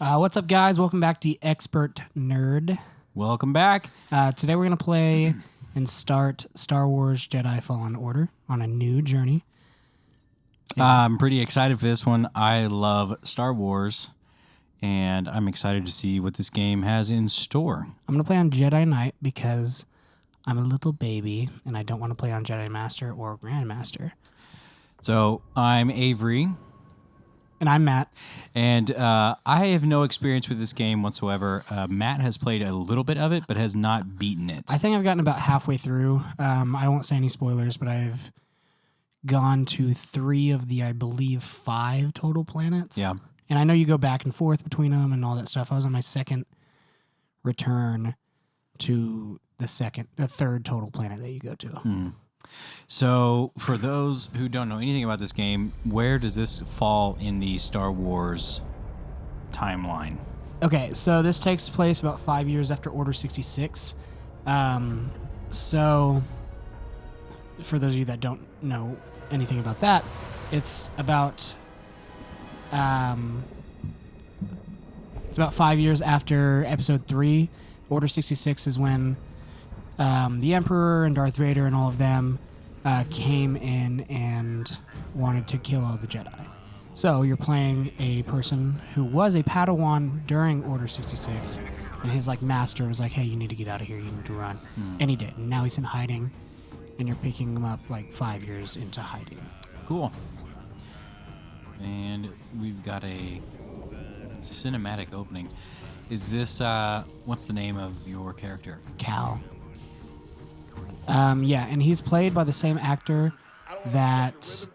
What's up, guys? Welcome back to Expert Nerd. Welcome back. Today we're going to play and start Star Wars Jedi Fallen Order on a new journey. I'm pretty excited for this one. I love Star Wars, and I'm excited to see what this game has in store. I'm going to play on Jedi Knight because I'm a little baby, and I don't want to play on Jedi Master or Grandmaster. So I'm Avery. And I'm Matt. And I have no experience with this game whatsoever. Matt has played a little bit of it, but has not beaten it. I think I've gotten about halfway through. I won't say any spoilers, but I've gone to 3 of the, I believe, 5 total planets. Yeah. And I know you go back and forth between them and all that stuff. I was on my second return to the third total planet that you go to. Mm. So, for those who don't know anything about this game, where does this fall in the Star Wars timeline? Okay, so this takes place about 5 years after Order 66. So, for those of you that don't know anything about that, it's about 5 years after Episode 3. Order 66 is when the Emperor and Darth Vader and all of them came in and wanted to kill all the Jedi. So you're playing a person who was a Padawan during Order 66, and his master was like, "Hey, you need to get out of here. You need to run," and he did. And now he's in hiding, and you're picking him up 5 years into hiding. Cool. And we've got a cinematic opening. Is this what's the name of your character? Cal. Yeah, and he's played by the same actor that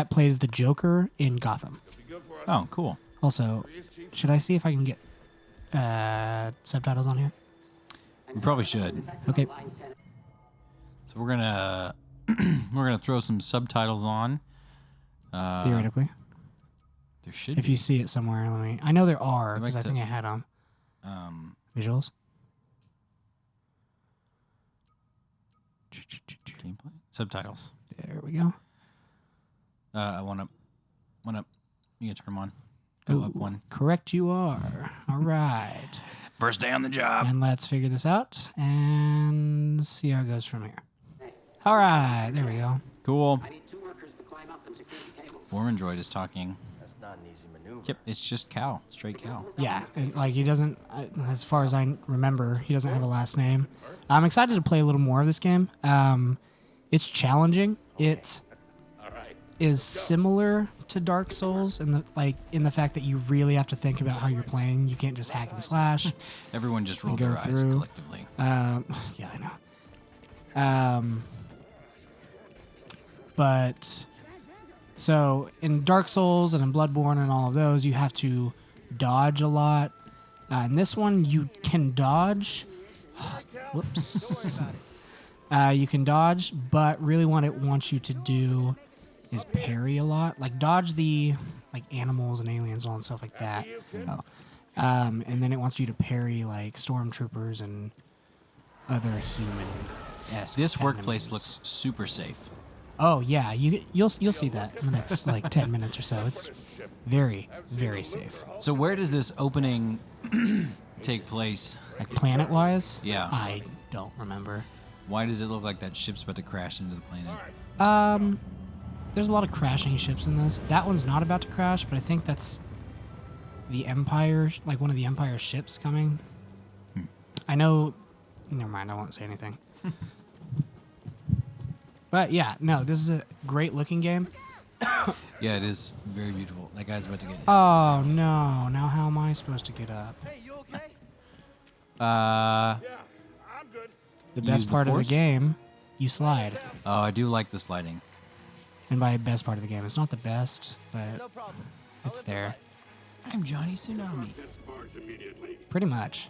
plays the Joker in Gotham. Oh, cool. Also, should I see if I can get subtitles on here? We probably should. Okay. So we're gonna throw some subtitles on. Theoretically, there should. If be. you see it somewhere, I know there are because I think I had them. Visuals. Gameplay. Subtitles. There we go. I want to. You gotta turn them on. Go up one. Correct, you are. All right. First day on the job. And let's figure this out and see how it goes from here. All right, there we go. Cool. I need 2 workers to climb up and secure the cables. Foreman droid is talking. That's not an easy maneuver. Yep, it's just Cal, straight Cal. Yeah, he doesn't, as far as I remember, he doesn't have a last name. I'm excited to play a little more of this game. It's challenging. It is similar to Dark Souls in the fact that you really have to think about how you're playing. You can't just hack and slash. Everyone just rolled their eyes collectively. Yeah, I know. But so in Dark Souls and in Bloodborne and all of those, you have to dodge a lot. In this one, you can dodge. Whoops. You can dodge, but really what it wants you to do is parry a lot. Dodge the animals and aliens and stuff like that. And then it wants you to parry stormtroopers and other human-esque This workplace enemies. looks super safe. Oh yeah, you'll see that in the next 10 minutes or so. It's very, very safe. So where does this opening take place? Planet-wise? Yeah. I don't remember. Why does it look like that ship's about to crash into the planet? There's a lot of crashing ships in this. That one's not about to crash, but I think that's the Empire, one of the Empire ships coming. I know. Never mind, I won't say anything. But yeah, no, this is a great looking game. Yeah, it is very beautiful. That guy's about to get hit. Oh no! Now how am I supposed to get up? Hey, you okay? Yeah, I'm good. The Use best the part of the force? game, you slide. Oh, I do like the sliding. And by best part of the game, it's not the best, but No problem. it's there. I'm Johnny Tsunami. Pretty much.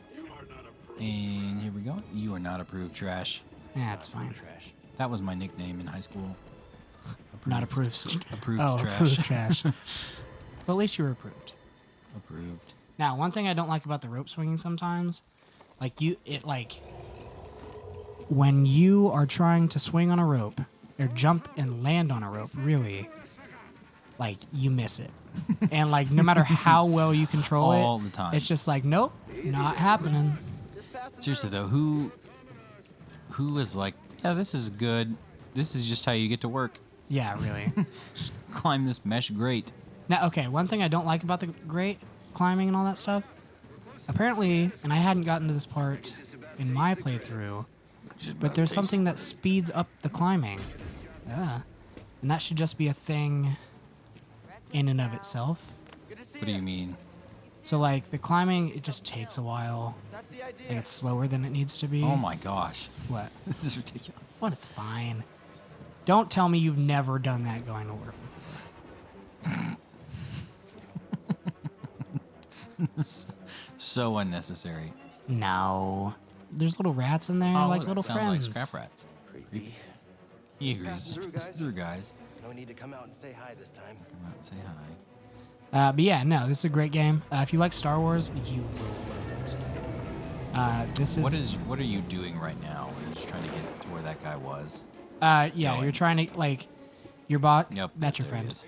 And here we go. You are not approved, trash. Yeah, it's fine. Trash. That was my nickname in high school. Not approved. Approved Oh, trash. approved trash. Well, at least you were approved. Approved. Now, one thing I don't like about the rope swinging sometimes, when you are trying to swing on a rope or jump and land on a rope, really, like you miss it. And like no matter how well you control it, All the time. it's just like nope, not happening. Seriously though, who is like, yeah, this is good. This is just how you get to work. Yeah, really. Climb this mesh grate. Now, okay, one thing I don't like about the grate climbing and all that stuff, apparently, and I hadn't gotten to this part in my playthrough, but there's something that speeds up the climbing. Yeah. And that should just be a thing in and of itself. What do you mean? So, like, the climbing, it just takes a while. Like, it's slower than it needs to be. Oh my gosh. What? This is ridiculous. What? It's fine. Don't tell me you've never done that going to work before. So unnecessary. No. There's little rats in there, like look, little sounds friends. like scrap rats. Creepy. He agrees. Just pass through, guys. No need to come out and say hi this time. Come out and say hi. But yeah, no, this is a great game. If you like Star Wars, you will love this game. This is What are you doing right now? Are you just trying to get to where that guy was? yeah, going? you're trying to like your bot. Yep. That's your there he friend, is.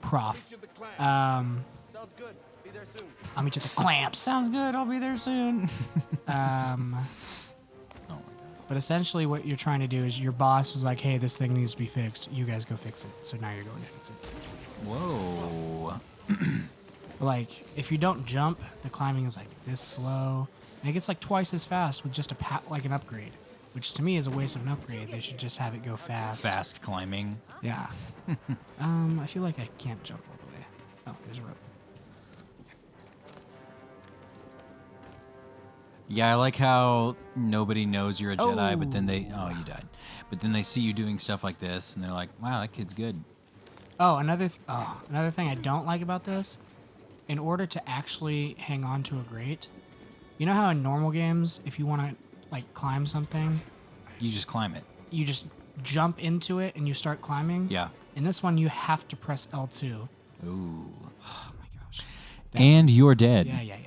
Prof. Sounds good. Be there soon. I'll meet you at the clamps. Sounds good. I'll be there soon. Oh my god. But essentially, what you're trying to do is your boss was like, "Hey, this thing needs to be fixed. You guys go fix it." So now you're going to fix it. Whoa. Like, if you don't jump, the climbing is like this slow, and it gets like twice as fast with just like an upgrade, which to me is a waste of an upgrade. They should just have it go fast. Fast climbing. Yeah. I feel like I can't jump all the way. Oh, there's a rope. Yeah, I like how nobody knows you're a Jedi, but then Oh. you died. But then they see you doing stuff like this, and they're like, wow, that kid's good. Oh, another thing I don't like about this, in order to actually hang on to a grate, you know how in normal games, if you want to like climb something, You just climb it. you just jump into it and you start climbing? Yeah. In this one, you have to press L2. Ooh. Oh my gosh. And you're dead. Yeah.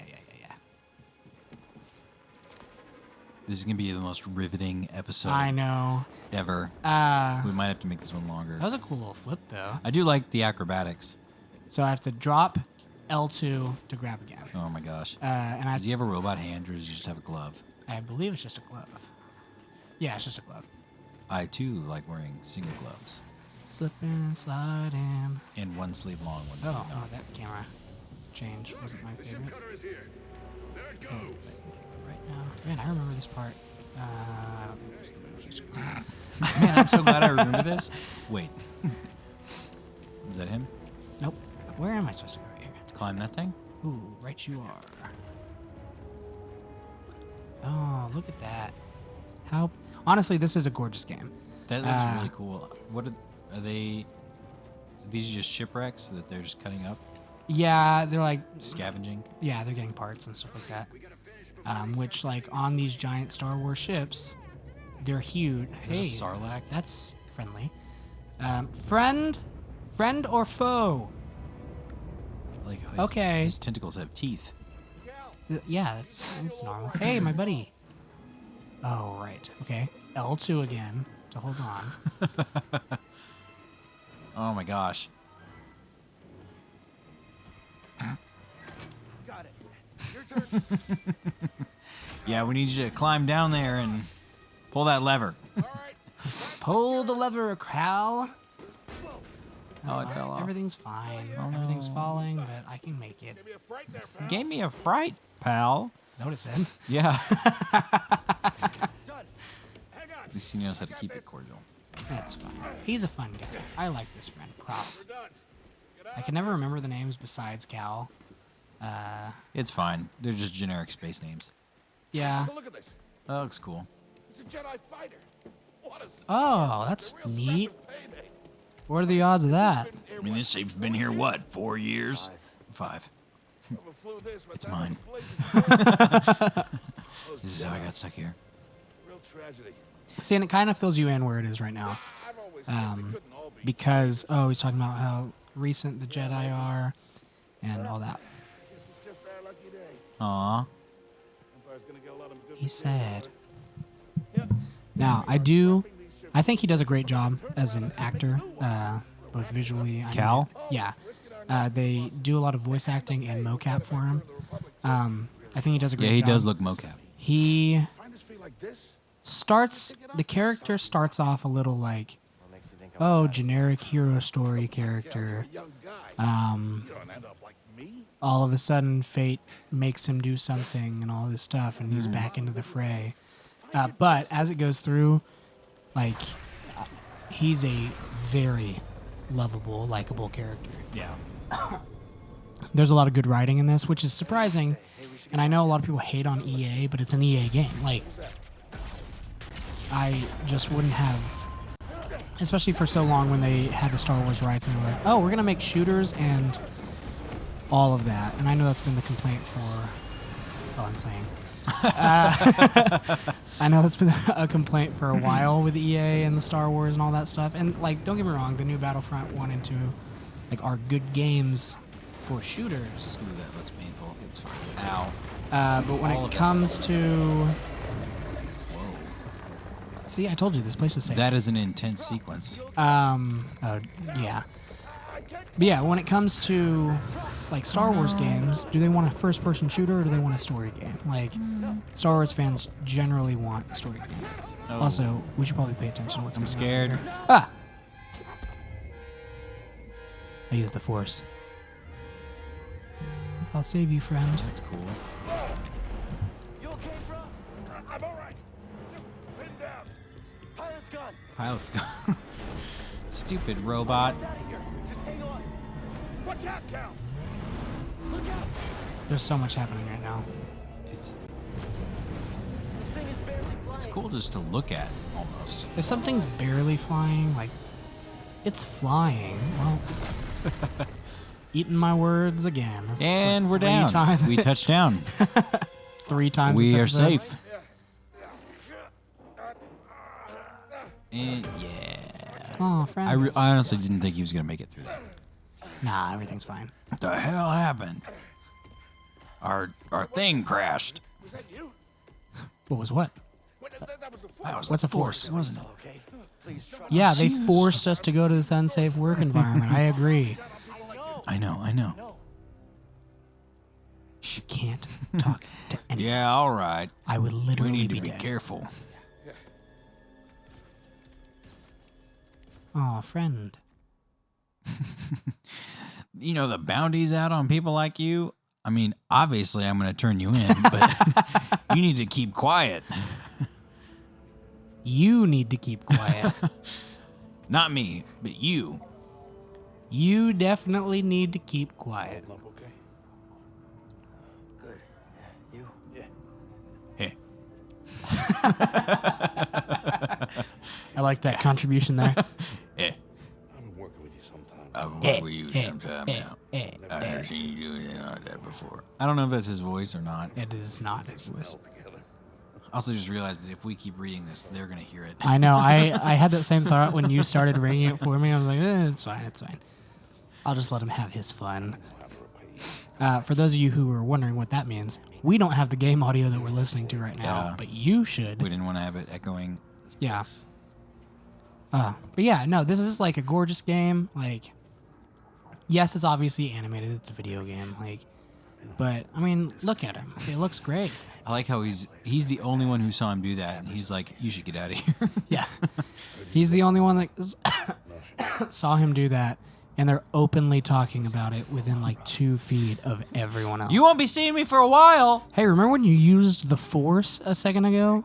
This is going to be the most riveting episode I know. ever. We might have to make this one longer. That was a cool little flip, though. I do like the acrobatics. So I have to drop L2 to grab again. Oh my gosh. And Does he have a robot hand, or does he just have a glove? I believe it's just a glove. Yeah, it's just a glove. I too like wearing single gloves. Slipping and sliding. And one sleeve long, one sleeve Oh, not. that camera change wasn't my favorite. Oh, I think right now. Man, I remember this part. I don't think this is the way it's supposed to go. Man, I'm so glad I remember this. Wait. Is that him? Nope. Where am I supposed to go here? Climb that thing? Ooh, right you are. Oh, look at that. How... Honestly, this is a gorgeous game. That looks really cool. What are they? Are these just shipwrecks that they're just cutting up, Yeah, they're like... scavenging? Yeah, they're getting parts and stuff like that. Which, like, on these giant Star Wars ships, they're huge. Hey, Is it a Sarlacc? that's friendly. Friend or foe? Like Okay. his tentacles have teeth. Yeah, that's normal. Hey, my buddy. Oh, right. Okay. L2 again to hold on. Oh my gosh. Got it. Your turn. Yeah, we need you to climb down there and pull that lever. Pull the lever, Cal. Oh, it fell off. Everything's fine. Everything's falling, but I can make it. Is Gave me a fright, pal. that what it said? Yeah. Done. At least he knows how to keep it cordial. That's fine. He's a fun guy. I like this friend, Prof. I can never remember the names besides Cal. It's fine. They're just generic space names. Yeah. Look at this. That looks cool. It's a Jedi fighter. What a Oh, that's real neat. savage payday. What are the odds of that? I mean, this shape's been here, what, 4 years? 5. Overflew this with It's that mine. blazing- This is how I got stuck here. Real tragedy. See, and it kind of fills you in where it is right now. I've always said they couldn't all be. Because, he's talking about how recent the Jedi are and all that. This is just our lucky day. Aw. Empire's gonna get a lot of good He's material. sad. Yeah. Now, I think he does a great job as an actor. both visually. Cal? Yeah. They do a lot of voice acting and mocap for him. I think he does a great Yeah, job. he does look mocap. He Find his feet like this. the character starts off a little like, generic hero story character. Young guy. You don't end up like me. All of a sudden, fate makes him do something and all this stuff, and he's back into the fray. But as it goes through, like, he's a very lovable, likable character. Yeah. There's a lot of good writing in this, which is surprising. And I know a lot of people hate on EA, but it's an EA game. Like, I just wouldn't have, especially for so long when they had the Star Wars rights and they were like, oh, we're going to make shooters and all of that. And I know that's been the complaint for, I'm playing. I know that's been a complaint for a while with EA and the Star Wars and all that stuff. And, like, don't get me wrong, the new Battlefront 1 and 2, like, are good games for shooters. Ooh, that looks painful. It's fine. Ow. But when All it of it. comes to... Whoa. See, I told you this place was safe. That is an intense sequence. Yeah. But yeah, when it comes to like Star Wars games, do they want a first-person shooter or do they want a story game? Like, Star Wars fans generally want a story game. Oh. Also, we should probably pay attention to what's I'm going on scared. here. Ah! I use the Force. I'll save you, friend. That's cool. You okay, bro? I'm all right. Just pin down. Pilot's gone. Pilot's gone. Stupid robot. Get out of here. Just hang on. Watch out, Cal. Look out. There's so much happening right now. It's This thing is barely flying. it's cool just to look at almost. If something's barely flying, like, it's flying. Well, eating my words again. That's And what, we're three down. Times, We touched down. 3 times. We this are episode. safe. And yeah. Oh, friend. I honestly didn't think he was gonna make it through that. Nah, everything's fine. What the hell happened? Our thing crashed. Was that you? What was what? That was the That was What's the a force? wasn't it? Okay. Please try. Yeah, they Jesus. forced us to go to this unsafe work environment. I agree. I know. No. You can't talk to anyone. Yeah, all right. I would We literally need to be be dead. careful. Aw, friend. You know the bounty's out on people like you. I mean, obviously I'm going to turn you in, but you need to keep quiet. You need to keep quiet. Not me, but you. You definitely need to keep quiet. lump, okay? Good. Yeah. You. Yeah. Hey, I like that contribution there. hey. I've been working with you sometime. I've been Eh, working with you eh, sometime eh, now. eh, I've never seen you do anything like that before. I don't know if that's his voice or not. It is not his voice. Together. I also just realized that if we keep reading this, they're going to hear it. I know. I had that same thought when you started reading it for me. I was like, it's fine, it's fine. I'll just let him have his fun. For those of you who are wondering what that means, we don't have the game audio that we're listening to right now, Yeah. but you should. We didn't want to have it echoing. Yeah. But yeah, no, this is like a gorgeous game. Like, yes, it's obviously animated. It's a video game. Like, but I mean, look at him. It looks great. I like how he's the only one who saw him do that, and he's like, "You should get out of here." Yeah. He's the only one that saw him do that, and they're openly talking about it within like 2 feet of everyone else. You won't be seeing me for a while. Hey, remember when you used the Force a second ago?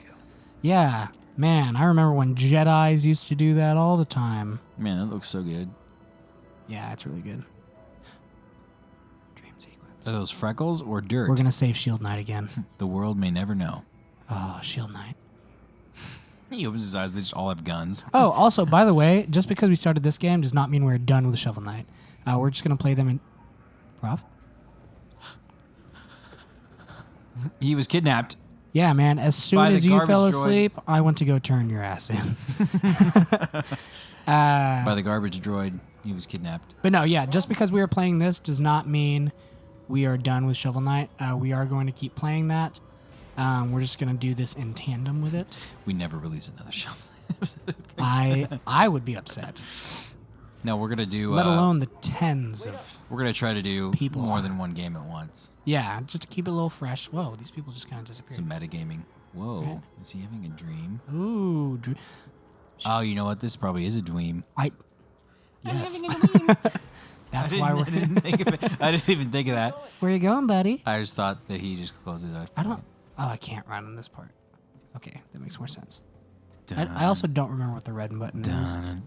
Yeah. Man, I remember when Jedis used to do that all the time. Man, that looks so good. Yeah, it's really good. Dream sequence. Are those freckles or dirt? We're going to save Shield Knight again. The world may never know. Oh, Shield Knight. He opens his eyes. They just all have guns. Oh, also, by the way, just because we started this game does not mean we're done with Shovel Knight. We're just going to play them in... Prof? He was kidnapped. Yeah, man. As soon By the as you fell garbage droid. asleep, I went to go turn your ass in. By the garbage droid. He was kidnapped. But no, yeah, just because we are playing this does not mean we are done with Shovel Knight. We are going to keep playing that. We're just going to do this in tandem with it. We never release another show. I would be upset. No, we're gonna do. let alone the tens of. We're gonna try to do people. more than one game at once. Yeah, just to keep it a little fresh. Whoa, these people just kind of disappeared. Some metagaming. Whoa, Right. is he having a dream? Ooh, Oh, you know what? This probably is a dream. yes. I That's didn't- why we're. I didn't think of it. I didn't even think of that. Where you going, buddy? I just thought that he just closed his eyes. I don't. Oh, I can't run in this part. Okay, that makes more sense. Dun, I also don't remember what the red button is. dun,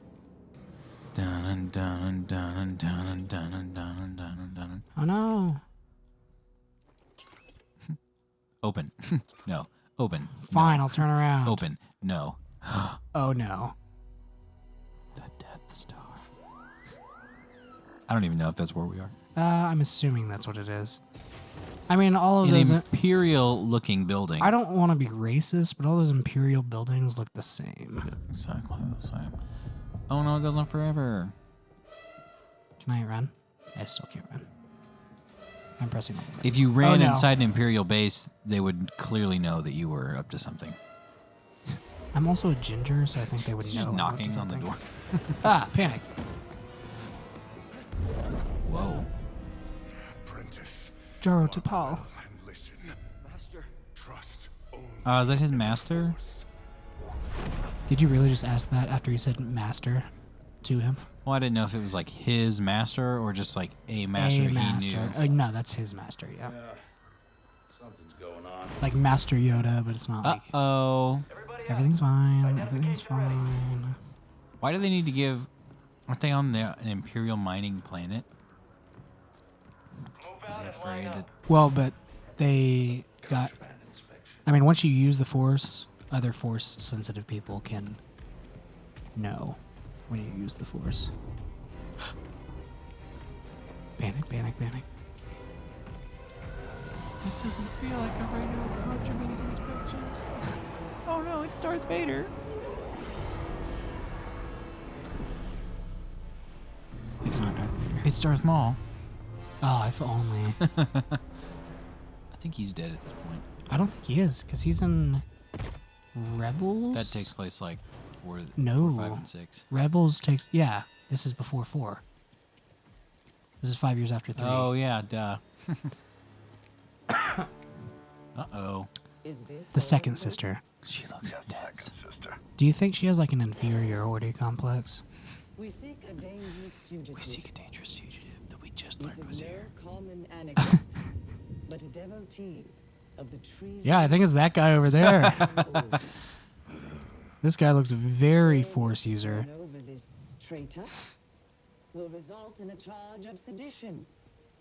dun, dun, dun, dun, dun, dun, dun, dun, dun. Oh no. Open. No. Open. Fine, No. I'll turn around. Open. No. Oh no. The Death Star. I don't even know if that's where we are. I'm assuming that's what it is. I mean, all of An those. imperial-looking building. I don't want to be racist, but all those imperial buildings look the same. Exactly the same. Oh no, it goes on forever. Can I run? I still can't run. I'm pressing all the buttons. If you ran Oh, no. inside an imperial base, they would clearly know that you were up to something. I'm also a ginger, so I think they would know. Just I'm up to knocking on the something. door. Ah, panic. Whoa. Apprentice, Jaro to Paul. and listen. Master. Trust only. Is that his master? Did you really just ask that after you said master to him? Well, I didn't know if it was like his master or just like a master A he master. knew. No, that's his master, yeah. Something's going on. Like Master Yoda, but it's not like Uh-oh. everyththing's fine, everything's fine. Why do they need to give... Aren't they on an imperial mining planet? Are they afraid that... Well, but they got. I mean, once you use the Force, other Force-sensitive people can know when you use the Force. Panic, panic, panic. This doesn't feel like a regular contraband inspection. Oh no, it's Darth Vader. It's not Darth Vader. It's Darth Maul. Oh, if only. I think he's dead at this point. I don't think he is, because he's in Rebels. That takes place like before No. 4, 5, and 6. Rebels takes. Yeah, this is before 4. This is 5 years after 3. Oh yeah, duh. Uh-oh. Is this The second sister. She looks intense. Do you think she has like an inferiority complex? We seek a dangerous fugitive. We seek a dangerous fugitive that we just This learned was is no here. common anarchist, but a devotee of the trees. Yeah, I think it's that guy over there. Old. This guy looks very Force user. Over this traitor will result in a charge of sedition.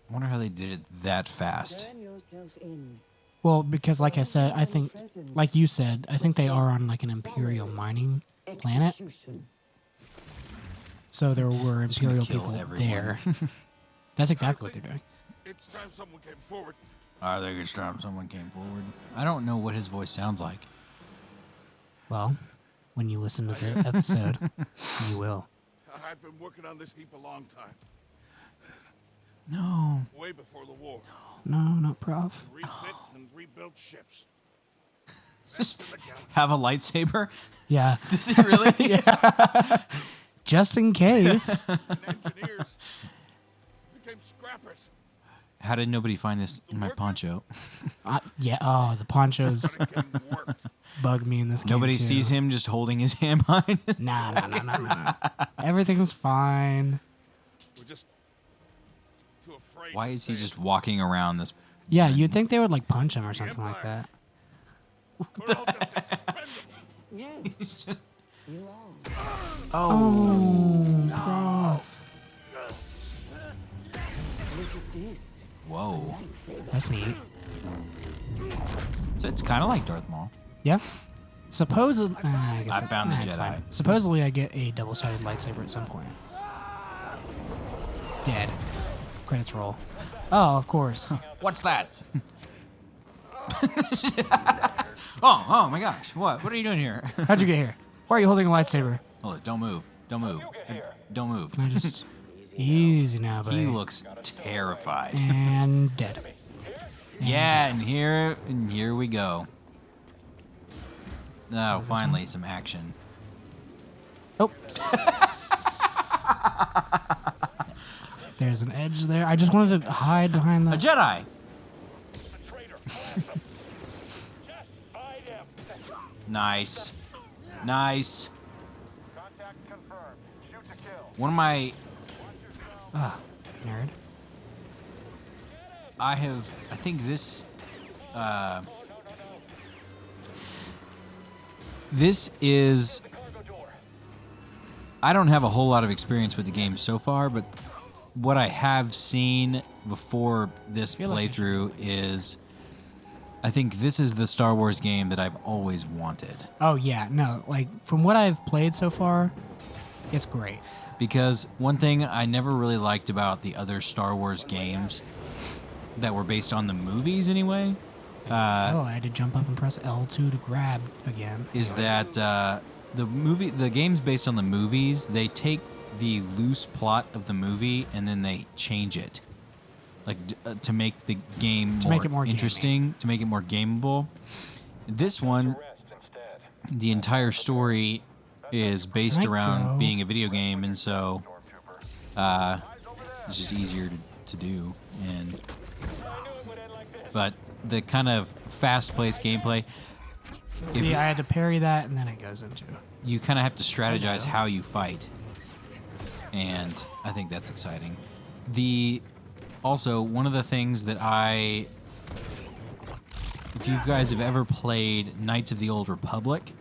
I wonder how they did it that fast. Turn yourself in. Well, because like I said, I think, like you said, I think they are on like an imperial mining planet. Execution. So there were Just gonna imperial kill people everyone. there. That's exactly what they're doing. It's time someone came forward. I think it's time someone came forward. I don't know what his voice sounds like. Well, when you listen to the episode, you will. I've been working on this heap a long time. No. Way before the war. No, not prof. Refit and rebuilt ships. Just have a lightsaber? Yeah. Does he really? Just in case. And engineers became scrappers. How did nobody find this in my poncho? Yeah. Oh, the ponchos But it came worked. bug me in this game. Nobody too. sees him just holding his hand behind his... Nah. Everything's fine. We're just too afraid. Why to is he say just it. walking around this... Yeah, you'd think they would like punch him or something like that. We're all just expendable. Yes, He's just... you long. Oh, Look at this. Whoa. that's neat. So it's kind of like Darth Maul. Yeah. Supposedly, I guess I found the it's Jedi. fine. Supposedly, I get a double-sided lightsaber at some point. Dead. Credits roll. Oh, of course. What's that? Oh my gosh. What are you doing here? How'd you get here? Why are you holding a lightsaber? Hold it. Don't move. Don't move. Don't move. Can I just easy now, buddy? He looks terrified. And dead. Yeah, and here we go. Oh, finally some action. Oops. There's an edge there. I just wanted to hide behind A the. Jedi. Nice. Nice. One of my... Nerd. I think this... this is... I don't have a whole lot of experience with the game so far, but what I have seen before this Feel like I should playthrough is... I think this is the Star Wars game that I've always wanted. Oh yeah, no. Like from what I've played so far, it's great. Because one thing I never really liked about the other Star Wars games that were based on the movies anyway, Oh, I had to jump up and press L2 to grab again. is that the games based on the movies, they take the loose plot of the movie and then they change it, like to make the game To make it more interesting, to make it more gameable. This one, the entire story is based Can I around go? being a video game, and so it's just easier to do. But the kind of fast-paced gameplay, See, I had to parry that, and then it goes into. you kind of have to strategize how you fight, and I think that's exciting. Also, one of the things that if you guys have ever played Knights of the Old Republic,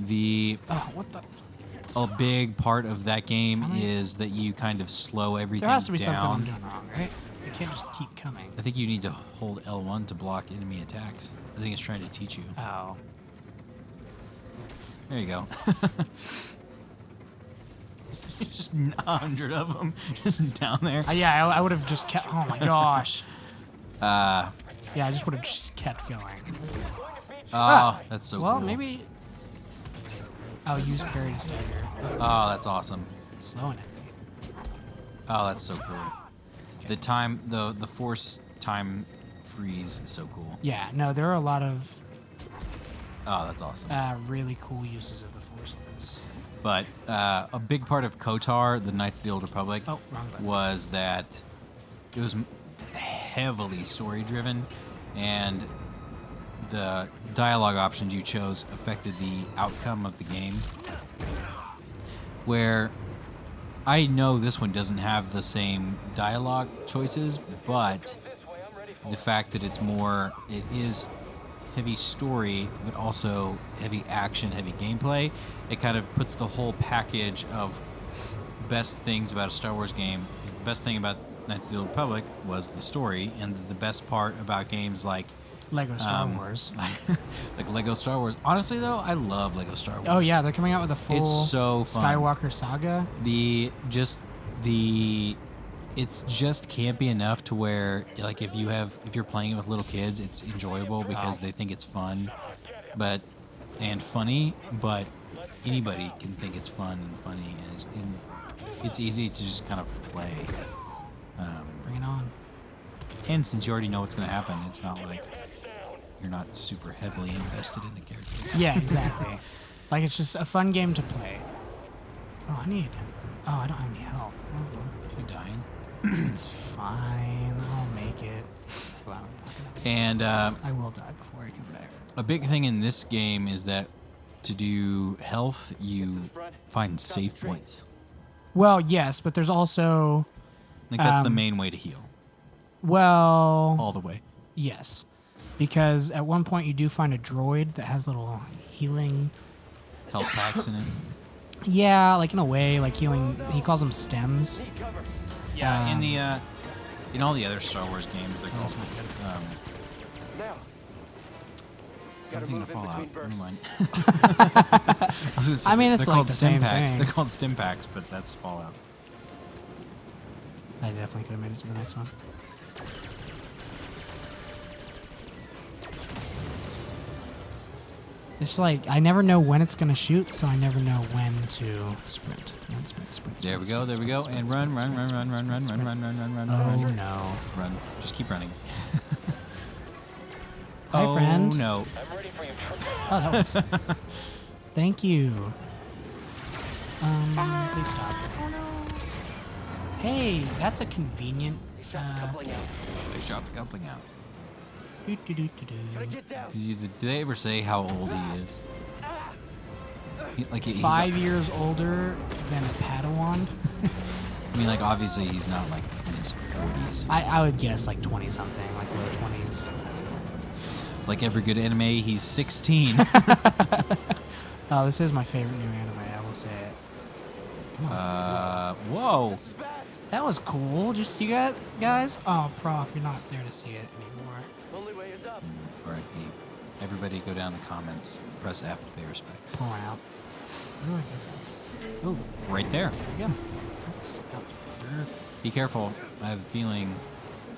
Oh, what the? a big part of that game How many- is that you kind of slow everything There has to be something I'm down. doing wrong, right? It can't just keep coming. I think you need to hold L1 to block enemy attacks. I think it's trying to teach you. Oh. There you go. Just 100 of them just down there. Yeah, I would have just kept. Oh my gosh. Yeah, I just would have just kept going. Oh, that's so Well, cool. maybe. I'll use parry to stagger. Oh, that's awesome. Slowing it. Oh, that's so cool. The time, the force time freeze is so cool. Yeah, no, there are a lot of Oh, that's awesome. really cool uses of the force in this. But a big part of KOTOR, the Knights of the Old Republic, Oh, wrong button. was that it was heavily story driven, and the dialogue options you chose affected the outcome of the game. Where I know this one doesn't have the same dialogue choices, but the fact that it is heavy story, but also heavy action, heavy gameplay, it kind of puts the whole package of best things about a Star Wars game. 'Cause the best thing about Knights of the Old Republic was the story, and the best part about games like Lego Star Wars. like Lego Star Wars. Honestly, though, I love Lego Star Wars. Oh yeah, they're coming out with a full It's so fun. Skywalker saga. It's just campy enough to where, like, if you're playing it with little kids, it's enjoyable because they think it's fun, and funny. But anybody can think it's fun and funny, and it's easy to just kind of play. Bring it on. And since you already know what's going to happen, it's not like you're not super heavily invested in the character. Yeah, exactly. Like it's just a fun game to play. Oh, I don't have any health. Oh, You dying? it's fine. I'll make it. Well, I'm not gonna- And I will die before I come back. a big thing in this game is that to do health, you find save points. Well, yes, but there's also Like that's the main way to heal, all the way. yes, because at one point you do find a droid that has little healing. Health packs in it. Yeah, like in a way, like healing. He calls them stems. Yeah, in all the other Star Wars games, they're called. That's not good. I'm thinking of Fallout. Never mind. I mean, it's they're like called the stim same packs. thing. They're called stim packs, but that's Fallout. I definitely could have made it to the next one. It's like I never know when it's gonna shoot, so I never know when to sprint. Sprint. There we go. There we go. And run. Hi, Run. no. Run. Just keep running. Hi, Oh friend. no. Oh, that works. Thank you. Please stop. Hey, that's a convenient. They shot the coupling out. Gotta get down. Did they ever say how old he is? He's 5 years older than a Padawan. I mean, like, obviously he's not like in his 40s. I would guess like 20 something, like low 20s. Like every good anime, he's 16. Oh, this is my favorite new anime. I will say it. Whoa. That was cool. Just you got guys. Oh, Prof, you're not there to see it anymore. Only way is up. All right, everybody go down in the comments. Press F to pay respects. Pour one out. Where do I go? Oh, Right there. yeah. That's out there. Be careful. I have a feeling.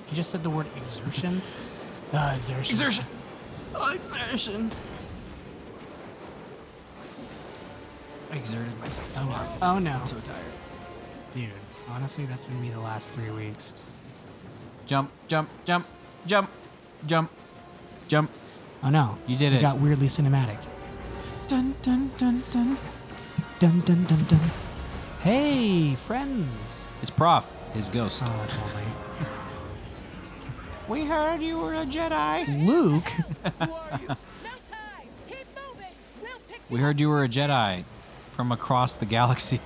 You just said the word exertion. Exertion. Exertion. Exertion. I exerted myself. Oh no. Oh no. I'm so tired. Dude, honestly, that's been me the last 3 weeks. Jump, jump, jump, jump, jump, jump. Oh no. You did it. Got weirdly cinematic. Dun dun dun dun. Dun dun dun dun. Hey, friends. It's Prof, his ghost. Oh, totally. We heard you were a Jedi. Luke. Who are you? No time. Keep moving. We'll pick We heard you were a Jedi from across the galaxy.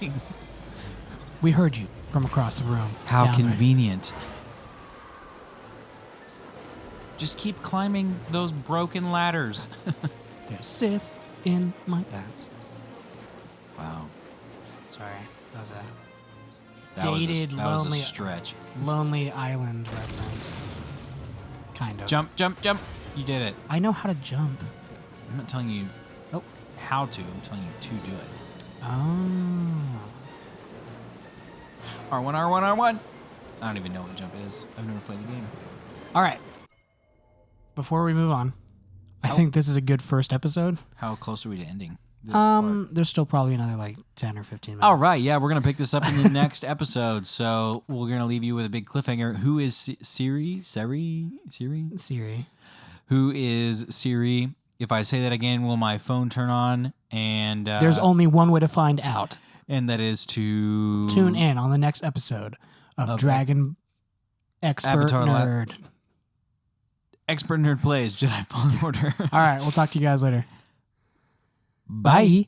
We heard you from across the room. How Down there. convenient. Just keep climbing those broken ladders. There's Sith in my pants. Wow. Sorry, that was a That was Dated, that was a lonely- stretch. Lonely Island reference. Kind of. Jump, jump, jump. You did it. I know how to jump. I'm not telling you Oh. how to. I'm telling you to do it. Oh. R1, R1, R1. I don't even know what jump is. I've never played the game. All right. Before we move on, I think this is a good first episode. How close are we to ending this part? There's still probably another like 10 or 15 minutes. All right, yeah, we're gonna pick this up in the next episode. So we're gonna leave you with a big cliffhanger. Who is Siri? Siri. Who is Siri? If I say that again, will my phone turn on? And There's only one way to find out. and that is to Tune in on the next episode of Dragon Expert Avatar Nerd. Expert Nerd Plays Jedi Fallen Order. All right, we'll talk to you guys later. Bye. Bye.